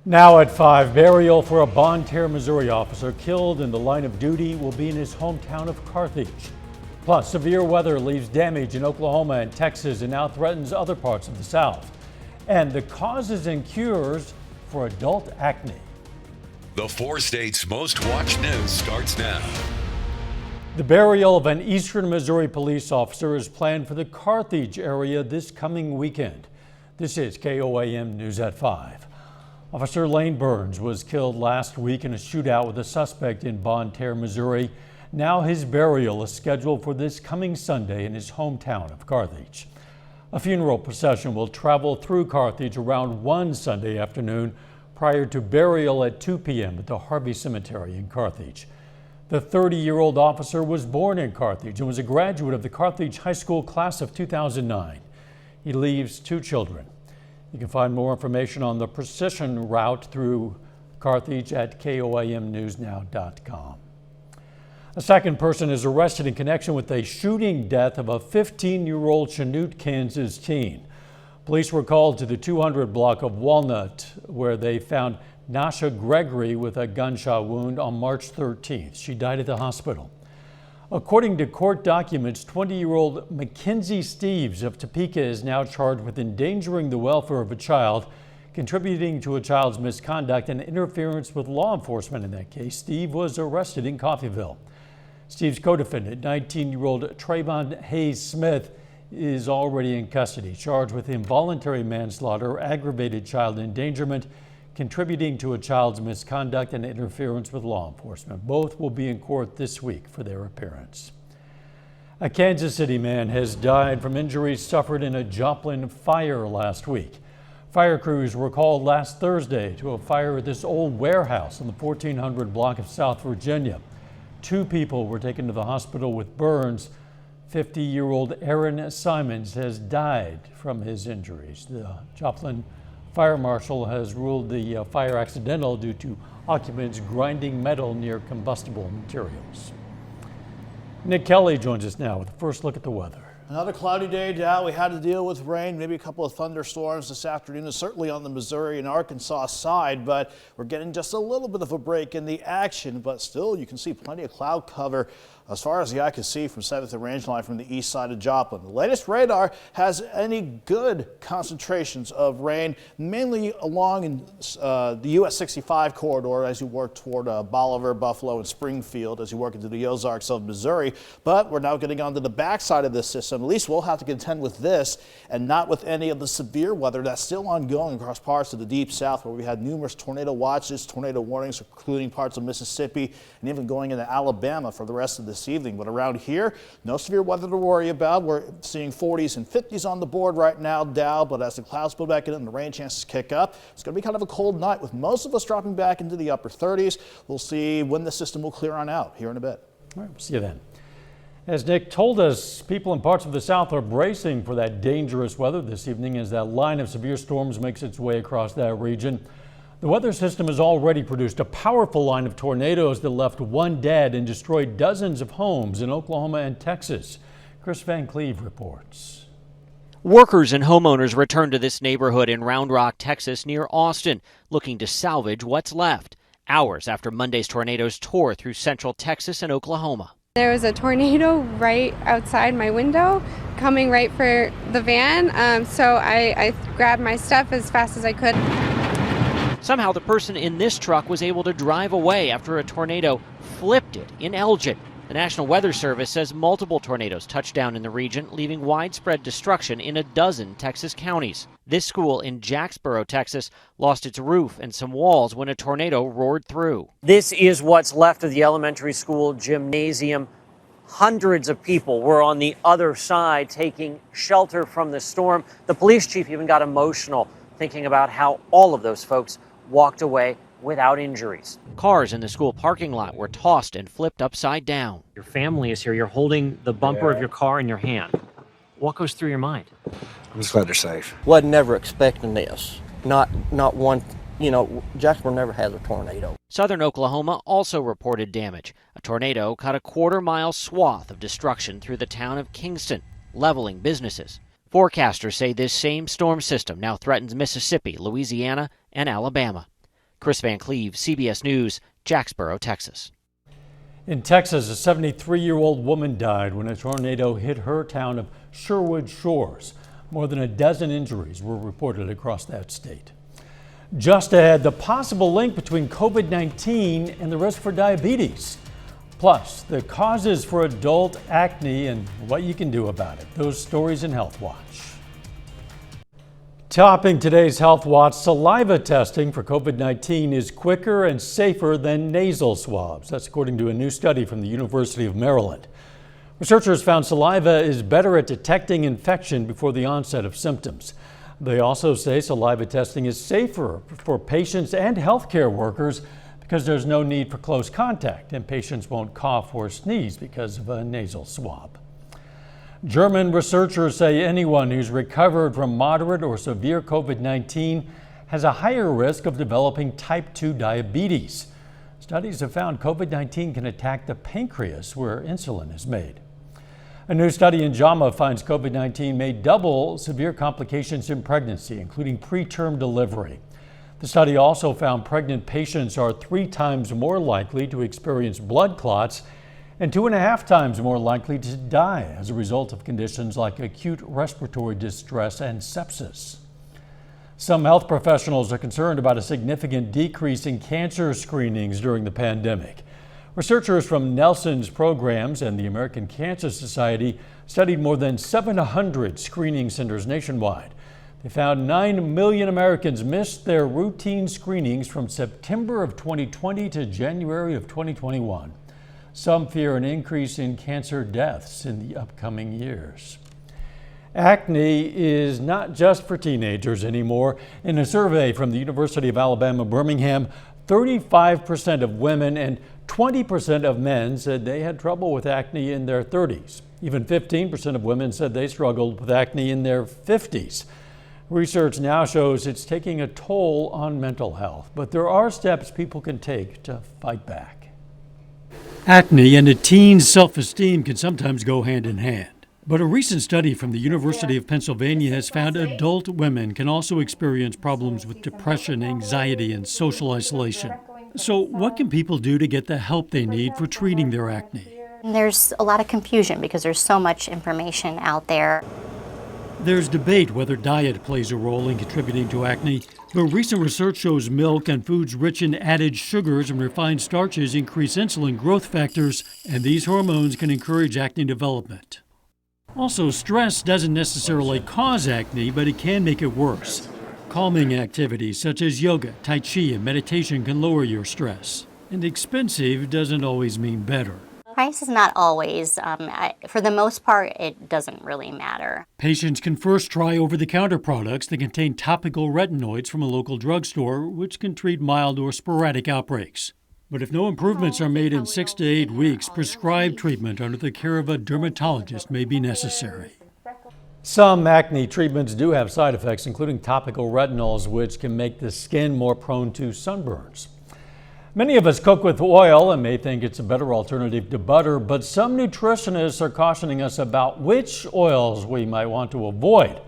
Now at 5, burial for a Bonne Terre, Missouri officer killed in the line of duty will be in his hometown of Carthage. Plus, severe weather leaves damage in Oklahoma and Texas and now threatens other parts of the South. And the causes and cures for adult acne. The 4 states' most watched news starts now. The burial of an eastern Missouri police officer is planned for the Carthage area this coming weekend. This is KOAM News at 5. Officer Lane Burns was killed last week in a shootout with a suspect in Bonne Terre, Missouri. Now his burial is scheduled for this coming Sunday in his hometown of Carthage. A funeral procession will travel through Carthage around 1 Sunday afternoon prior to burial at 2 p.m. at the Harvey Cemetery in Carthage. The 30-year-old officer was born in Carthage and was a graduate of the Carthage High School class of 2009. He leaves 2 children. You can find more information on the procession route through Carthage at KOAMnewsnow.com. A second person is arrested in connection with a shooting death of a 15-year-old Chanute, Kansas teen. Police were called to the 200 block of Walnut, where they found Nasha Gregory with a gunshot wound on March 13th. She died at the hospital. According to court documents, 20-year-old Mackenzie Steves of Topeka is now charged with endangering the welfare of a child, contributing to a child's misconduct, and interference with law enforcement in that case. Steve was arrested in Coffeyville. Steve's co-defendant, 19-year-old Trayvon Hayes Smith, is already in custody, charged with involuntary manslaughter, aggravated child endangerment, contributing to a child's misconduct, and interference with law enforcement. Both will be in court this week for their appearance. A Kansas City man has died from injuries suffered in a Joplin fire last week. Fire crews were called last Thursday to a fire at this old warehouse on the 1400 block of South Virginia. 2 people were taken to the hospital with burns. 50-year-old Aaron Simons has died from his injuries. The Joplin Fire Marshal has ruled the fire accidental due to occupants grinding metal near combustible materials. Nick Kelly joins us now with a first look at the weather. Another cloudy day, Dow. We had to deal with rain, maybe a couple of thunderstorms this afternoon, certainly on the Missouri and Arkansas side, but we're getting just a little bit of a break in the action, but still you can see plenty of cloud cover as far as the eye can see from 7th and Range Line from the east side of Joplin. The latest radar has any good concentrations of rain, mainly along in the US 65 corridor as you work toward Bolivar, Buffalo, and Springfield as you work into the Ozarks of Missouri. But we're now getting onto the backside of this system. At least we'll have to contend with this and not with any of the severe weather that's still ongoing across parts of the deep south, where we had numerous tornado watches, tornado warnings, including parts of Mississippi and even going into Alabama for the rest of this evening. But around here, no severe weather to worry about. We're seeing 40s and 50s on the board right now, Dow, but as the clouds pull back in and the rain chances kick up, it's going to be kind of a cold night with most of us dropping back into the upper 30s. We'll see when the system will clear on out here in a bit. All right, we'll see you then. As Nick told us, people in parts of the South are bracing for that dangerous weather this evening as that line of severe storms makes its way across that region. The weather system has already produced a powerful line of tornadoes that left 1 dead and destroyed dozens of homes in Oklahoma and Texas. Chris Van Cleve reports. Workers and homeowners returned to this neighborhood in Round Rock, Texas, near Austin, looking to salvage what's left, hours after Monday's tornadoes tore through central Texas and Oklahoma. There was a tornado right outside my window coming right for the van, so I grabbed my stuff as fast as I could. Somehow the person in this truck was able to drive away after a tornado flipped it in Elgin. The National Weather Service says multiple tornadoes touched down in the region, leaving widespread destruction in a dozen Texas counties. This school in Jacksboro, Texas, lost its roof and some walls when a tornado roared through. This is what's left of the elementary school gymnasium. Hundreds of people were on the other side taking shelter from the storm. The police chief even got emotional thinking about how all of those folks walked away without injuries. Cars in the school parking lot were tossed and flipped upside down. Your family is here. You're holding the bumper of your car in your hand. What goes through your mind? I'm just glad they're safe. Wasn't never expecting this. Not one, Jacksboro never has a tornado. Southern Oklahoma also reported damage. A tornado cut a quarter-mile swath of destruction through the town of Kingston, leveling businesses. Forecasters say this same storm system now threatens Mississippi, Louisiana, and Alabama. Chris Van Cleve, CBS News, Jacksboro, Texas. In Texas, a 73-year-old woman died when a tornado hit her town of Sherwood Shores. More than a dozen injuries were reported across that state. Just ahead, the possible link between COVID-19 and the risk for diabetes. Plus, the causes for adult acne and what you can do about it. Those stories in Health Watch. Topping today's Health Watch, saliva testing for COVID-19 is quicker and safer than nasal swabs. That's according to a new study from the University of Maryland. Researchers found saliva is better at detecting infection before the onset of symptoms. They also say saliva testing is safer for patients and healthcare workers because there's no need for close contact and patients won't cough or sneeze because of a nasal swab. German researchers say anyone who's recovered from moderate or severe COVID-19 has a higher risk of developing type 2 diabetes. Studies have found COVID-19 can attack the pancreas where insulin is made. A new study in Ymca finds COVID-19 may double severe complications in pregnancy, including preterm delivery. The study also found pregnant patients are 3 times more likely to experience blood clots and 2.5 times more likely to die as a result of conditions like acute respiratory distress and sepsis. Some health professionals are concerned about a significant decrease in cancer screenings during the pandemic. Researchers from Nelson's programs and the American Cancer Society studied more than 700 screening centers nationwide. They found 9 million Americans missed their routine screenings from September of 2020 to January of 2021. Some fear an increase in cancer deaths in the upcoming years. Acne is not just for teenagers anymore. In a survey from the University of Alabama, Birmingham, 35% of women and 20% of men said they had trouble with acne in their 30s. Even 15% of women said they struggled with acne in their 50s. Research now shows it's taking a toll on mental health, but there are steps people can take to fight back. Acne and a teen's self-esteem can sometimes go hand in hand. But a recent study from the University of Pennsylvania has found adult women can also experience problems with depression, anxiety, and social isolation. So what can people do to get the help they need for treating their acne? There's a lot of confusion because there's so much information out there. There's debate whether diet plays a role in contributing to acne, but recent research shows milk and foods rich in added sugars and refined starches increase insulin growth factors, and these hormones can encourage acne development. Also, stress doesn't necessarily cause acne, but it can make it worse. Calming activities such as yoga, tai chi, and meditation can lower your stress. And expensive doesn't always mean better. Price is not always, for the most part, it doesn't really matter. Patients can first try over-the-counter products that contain topical retinoids from a local drugstore, which can treat mild or sporadic outbreaks. But if no improvements are made in 6 to 8 weeks, prescribed treatment under the care of a dermatologist may be necessary. Some acne treatments do have side effects, including topical retinols, which can make the skin more prone to sunburns. Many of us cook with oil and may think it's a better alternative to butter, but some nutritionists are cautioning us about which oils we might want to avoid.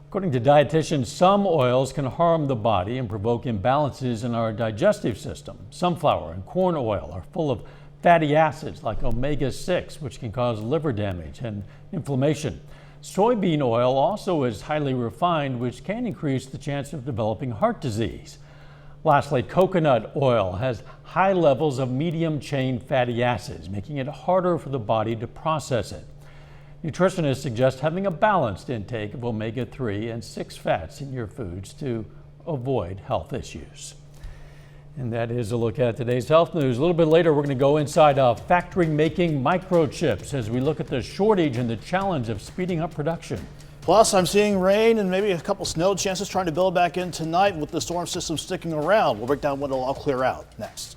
According to dietitians, some oils can harm the body and provoke imbalances in our digestive system. Sunflower and corn oil are full of fatty acids like omega-6, which can cause liver damage and inflammation. Soybean oil also is highly refined, which can increase the chance of developing heart disease. Lastly, coconut oil has high levels of medium-chain fatty acids, making it harder for the body to process it. Nutritionists suggest having a balanced intake of omega-3 and 6 fats in your foods to avoid health issues. And that is a look at today's health news. A little bit later, we're going to go inside a factory making microchips as we look at the shortage and the challenge of speeding up production. Plus, I'm seeing rain and maybe a couple snow chances trying to build back in tonight with the storm system sticking around. We'll break down when it'll all clear out next.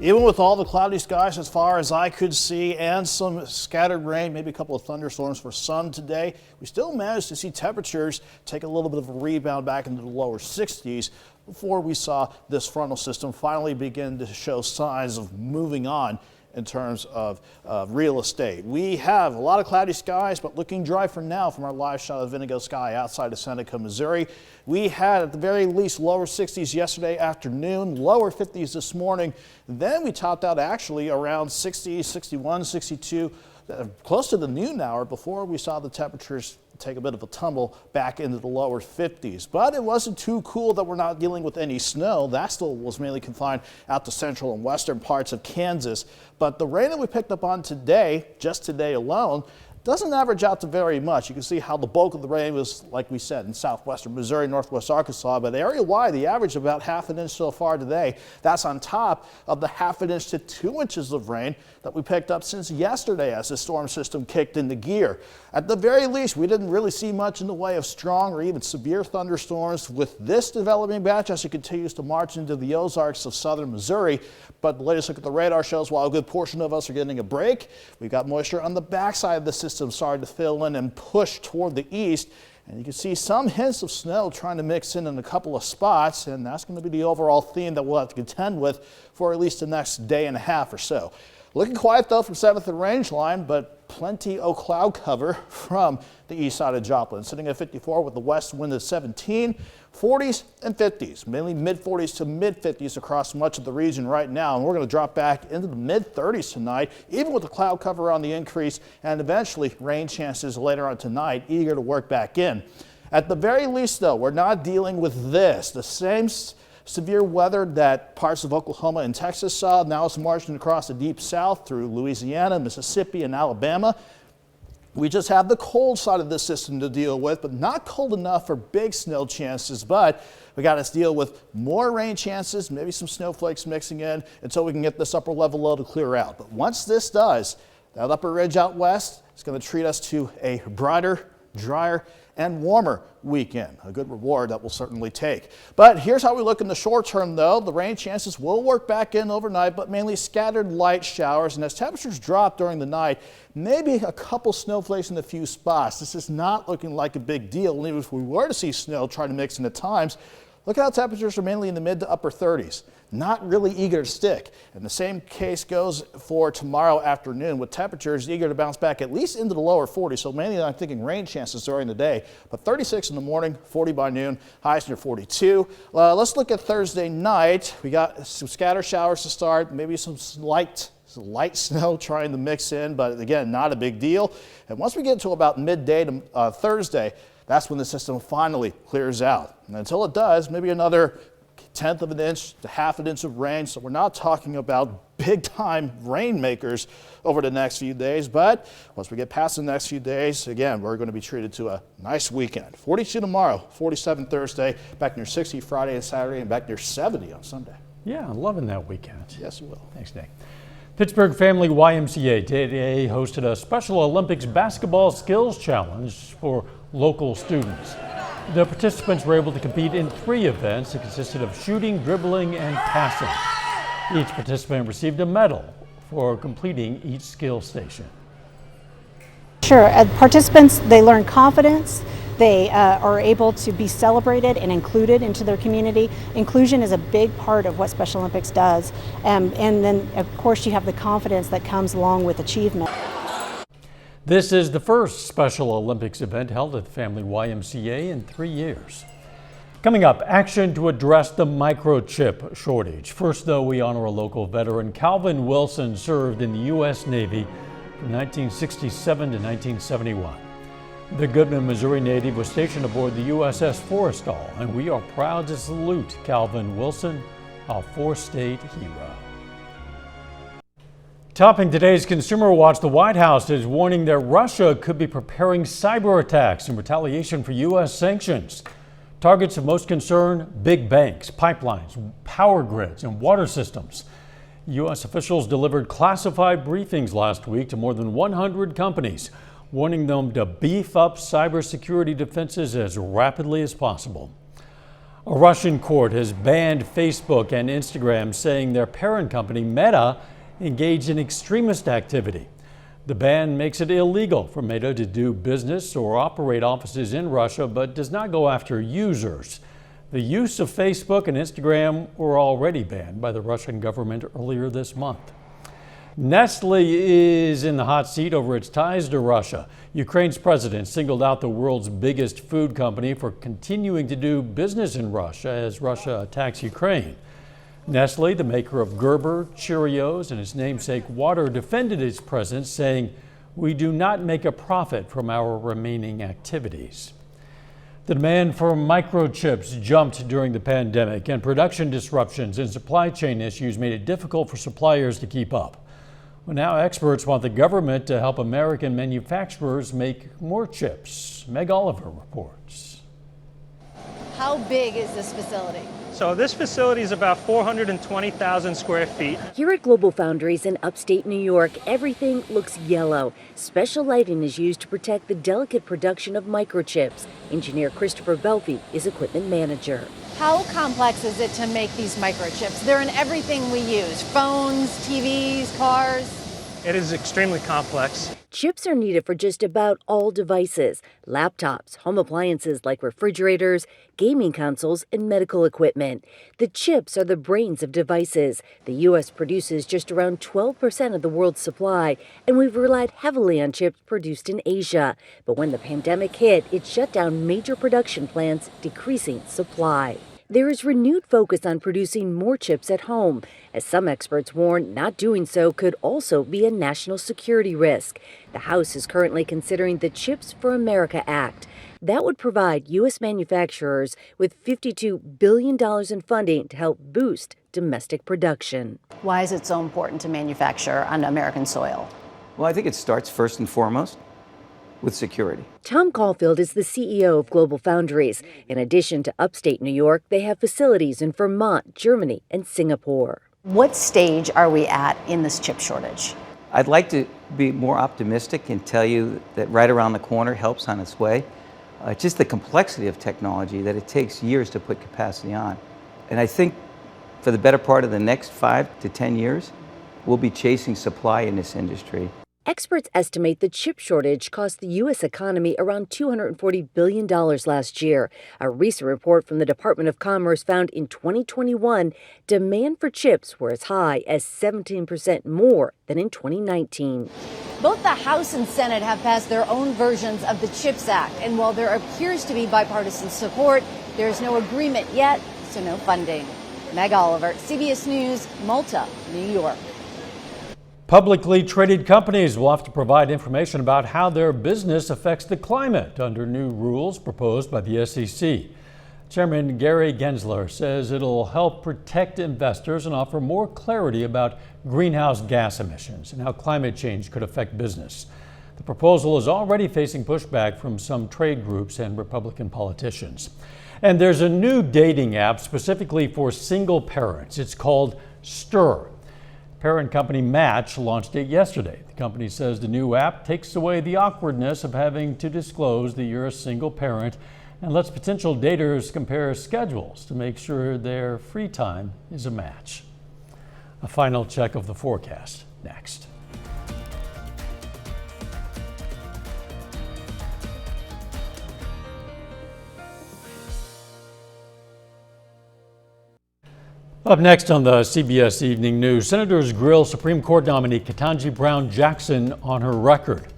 Even with all the cloudy skies as far as I could see and some scattered rain, maybe a couple of thunderstorms for some today, we still managed to see temperatures take a little bit of a rebound back into the lower 60s before we saw this frontal system finally begin to show signs of moving on in terms of real estate. We have a lot of cloudy skies, but looking dry for now from our live shot of indigo sky outside of Seneca, Missouri. We had at the very least lower 60s yesterday afternoon, lower 50s this morning. Then we topped out actually around 60, 61, 62, close to the noon hour before we saw the temperatures take a bit of a tumble back into the lower 50s. But it wasn't too cool that we're not dealing with any snow. That still was mainly confined out to central and western parts of Kansas. But the rain that we picked up on today, just today alone, doesn't average out to very much. You can see how the bulk of the rain was, like we said, in southwestern Missouri, northwest Arkansas, but area-wide, the average of about ½ inch so far today. That's on top of the ½ inch to 2 inches of rain that we picked up since yesterday as the storm system kicked into gear. At the very least, we didn't really see much in the way of strong or even severe thunderstorms with this developing batch as it continues to march into the Ozarks of southern Missouri. But the latest look at the radar shows while a good portion of us are getting a break, we've got moisture on the backside of the system starting to fill in and push toward the east. And you can see some hints of snow trying to mix in a couple of spots, and that's going to be the overall theme that we'll have to contend with for at least the next day and a half or so. Looking quiet though from 7th and Range Line, but plenty of cloud cover from the east side of Joplin. Sitting at 54 with the west wind at 17, 40s and 50s, mainly mid 40s to mid 50s across much of the region right now. And we're going to drop back into the mid 30s tonight, even with the cloud cover on the increase and eventually rain chances later on tonight, eager to work back in. At the very least though, we're not dealing with this. The same severe weather that parts of Oklahoma and Texas saw now is marching across the deep south through Louisiana, Mississippi, and Alabama. We just have the cold side of the system to deal with, but not cold enough for big snow chances. But we got to deal with more rain chances, maybe some snowflakes mixing in until we can get this upper level low to clear out. But once this does, that upper ridge out west is going to treat us to a brighter, drier, and warmer weekend. A good reward that we'll certainly take. But here's how we look in the short term though. The rain chances will work back in overnight, but mainly scattered light showers. And as temperatures drop during the night, maybe a couple snowflakes in a few spots. This is not looking like a big deal. Even if we were to see snow try to mix in at times, look at how temperatures are mainly in the mid to upper 30s. Not really eager to stick. And the same case goes for tomorrow afternoon with temperatures eager to bounce back at least into the lower 40s. So mainly I'm thinking rain chances during the day, but 36 in the morning, 40 by noon, highs near 42. Let's look at Thursday night. We got some scatter showers to start, maybe some light snow trying to mix in, but again, not a big deal. And once we get to about midday to Thursday, that's when the system finally clears out. And until it does, maybe another 1/10 of an inch to ½ an inch of rain. So we're not talking about big time rainmakers over the next few days. But once we get past the next few days, again, we're going to be treated to a nice weekend. 42 tomorrow, 47 Thursday, back near 60 Friday and Saturday, and back near 70 on Sunday. Yeah, I'm loving that weekend. Yes, it will. Thanks, Nick. Pittsburgh Family YMCA today hosted a Special Olympics basketball skills challenge for local students. The participants were able to compete in 3 events that consisted of shooting, dribbling, and passing. Each participant received a medal for completing each skill station. Sure, participants, they learn confidence, they are able to be celebrated and included into their community. Inclusion is a big part of what Special Olympics does, and then of course you have the confidence that comes along with achievement. This is the first Special Olympics event held at the Family YMCA in 3 years. Coming up, action to address the microchip shortage. First, though, we honor a local veteran. Calvin Wilson served in the U.S. Navy from 1967 to 1971. The Goodman, Missouri native was stationed aboard the USS Forrestal, and we are proud to salute Calvin Wilson, a 4-state hero. Topping today's Consumer Watch, the White House is warning that Russia could be preparing cyber attacks in retaliation for U.S. sanctions. Targets of most concern: big banks, pipelines, power grids, and water systems. U.S. officials delivered classified briefings last week to more than 100 companies, warning them to beef up cybersecurity defenses as rapidly as possible. A Russian court has banned Facebook and Instagram, saying their parent company, Meta, engaged in extremist activity. The ban makes it illegal for Meta to do business or operate offices in Russia, but does not go after users. The use of Facebook and Instagram were already banned by the Russian government earlier this month. Nestle is in the hot seat over its ties to Russia. Ukraine's president singled out the world's biggest food company for continuing to do business in Russia as Russia attacks Ukraine. Nestle, the maker of Gerber, Cheerios, and its namesake water, defended its presence, saying, "We do not make a profit from our remaining activities." The demand for microchips jumped during the pandemic, and production disruptions and supply chain issues made it difficult for suppliers to keep up. Well, now experts want the government to help American manufacturers make more chips. Meg Oliver reports. How big is this facility? So this facility is about 420,000 square feet. Here at GlobalFoundries in upstate New York, everything looks yellow. Special lighting is used to protect the delicate production of microchips. Engineer Christopher Belfi is equipment manager. How complex is it to make these microchips? They're in everything we use, phones, TVs, cars. It is extremely complex. Chips are needed for just about all devices: laptops, home appliances like refrigerators, gaming consoles, and medical equipment. The chips are the brains of devices. The U.S. produces just around 12% of the world's supply, and we've relied heavily on chips produced in Asia. But when the pandemic hit, it shut down major production plants, decreasing supply. There is renewed focus on producing more chips at home, as some experts warn not doing so could also be a national security risk. The House is currently considering the Chips for America Act. That would provide U.S. manufacturers with $52 billion in funding to help boost domestic production. Why is it so important to manufacture on American soil? Well, I think it starts first and foremost with security. Tom Caulfield is the CEO of GlobalFoundries. In addition to upstate New York, they have facilities in Vermont, Germany, and Singapore. What stage are we at in this chip shortage? I'd like to be more optimistic and tell you that right around the corner, help's on its way. Just the complexity of technology, that it takes years to put capacity on. And I think for the better part of the next 5 to 10 years, we'll be chasing supply in this industry. Experts estimate the chip shortage cost the U.S. economy around $240 billion last year. A recent report from the Department of Commerce found in 2021, demand for chips were as high as 17% more than in 2019. Both the House and Senate have passed their own versions of the CHIPS Act, and while there appears to be bipartisan support, there is no agreement yet, so no funding. Meg Oliver, CBS News, Malta, New York. Publicly traded companies will have to provide information about how their business affects the climate under new rules proposed by the SEC. Chairman Gary Gensler says it'll help protect investors and offer more clarity about greenhouse gas emissions and how climate change could affect business. The proposal is already facing pushback from some trade groups and Republican politicians. And there's a new dating app specifically for single parents. It's called Stir. Parent company Match launched it yesterday. The company says the new app takes away the awkwardness of having to disclose that you're a single parent and lets potential daters compare schedules to make sure their free time is a match. A final check of the forecast next. Up next on the CBS Evening News, Senators grill Supreme Court nominee Ketanji Brown Jackson on her record.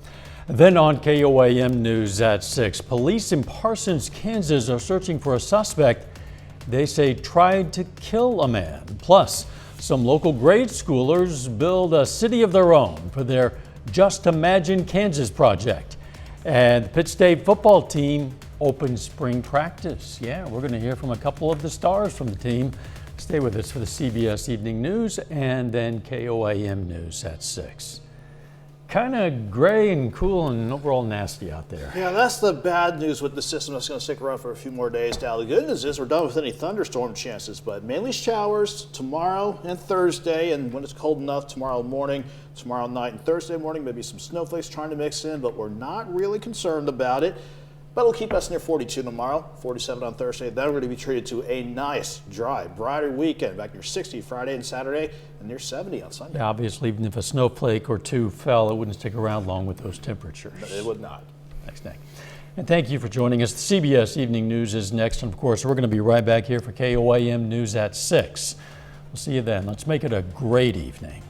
Then on KOAM News at 6, police in Parsons, Kansas are searching for a suspect they say tried to kill a man. Plus, some local grade schoolers build a city of their own for their Just Imagine Kansas project. And the Pitt State football team opens spring practice. Yeah, we're going to hear from a couple of the stars from the team. Stay with us for the CBS Evening News and then KOAM News at 6. Kind of gray and cool and overall nasty out there. Yeah, that's the bad news with the system that's going to stick around for a few more days now. The good news is we're done with any thunderstorm chances, but mainly showers tomorrow and Thursday, and when it's cold enough, tomorrow morning, tomorrow night, and Thursday morning, maybe some snowflakes trying to mix in, but we're not really concerned about it. But it'll keep us near 42 tomorrow, 47 on Thursday. Then we're going to be treated to a nice, dry, brighter weekend. Back near 60 Friday and Saturday, and near 70 on Sunday. Yeah, obviously, even if a snowflake or two fell, it wouldn't stick around long with those temperatures. But it would not. Thanks, Nick. And thank you for joining us. The CBS Evening News is next. And of course, we're going to be right back here for KOAM News at 6. We'll see you then. Let's make it a great evening.